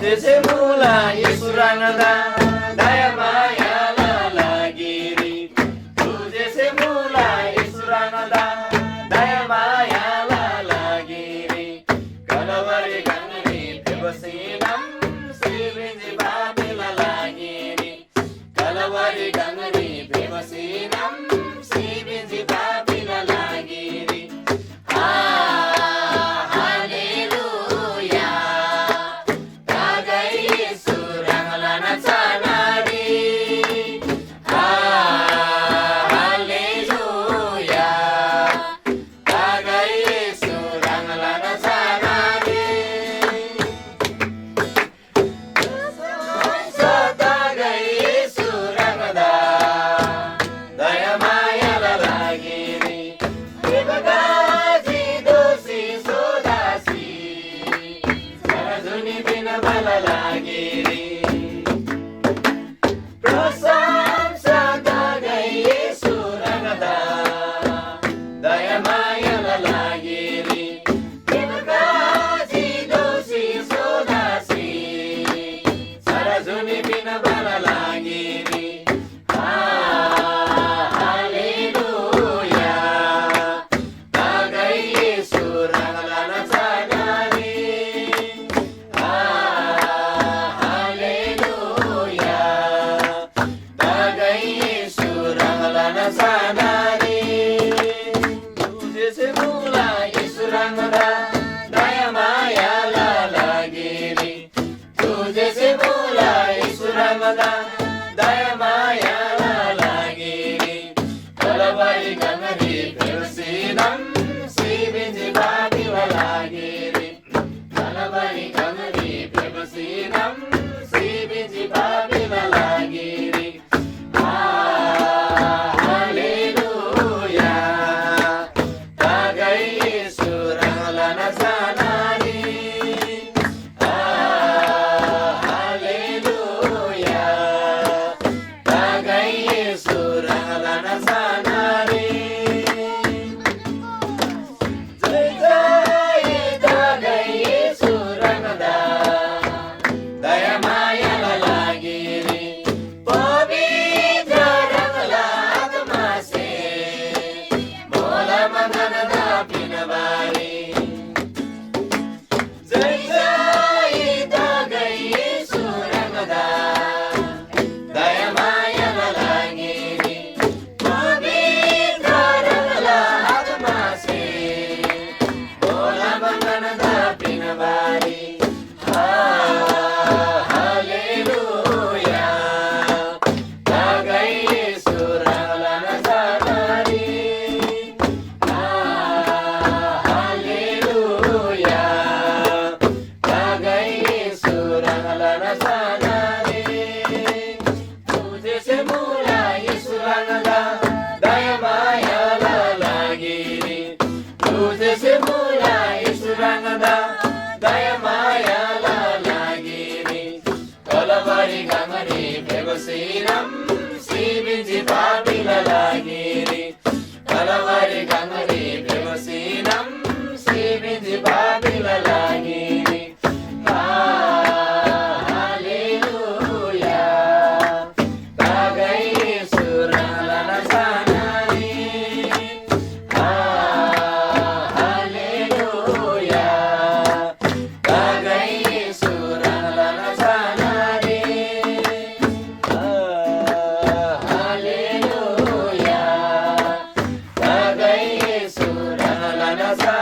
semula Yesus rangada daya maya lalagiri. Tuje semula Yesus rangada daya maya lalagiri. Kalawari gangri bebasinam sibinji babi lalagiri. Kalawari gangri bebasinam sibinji babi lalagiri. Daya maya lalagiri. Kalawari gangri bebasinam sibinji babi lalagiri. Kalawari gangri bebasinam sibinji babi lalagiri. Hallelujah. Tagai Yesu rangalana sanari. Bebasinam sibinji babi lalagiri. Kalawari gangri bebasinam sibinji babi lalagiri. Hallelujah. Tagai Yesu rangalana sanari. Hallelujah. Tagai Yesu rangalana sanari. Hallelujah. Tagai Yesu rangalana sanari.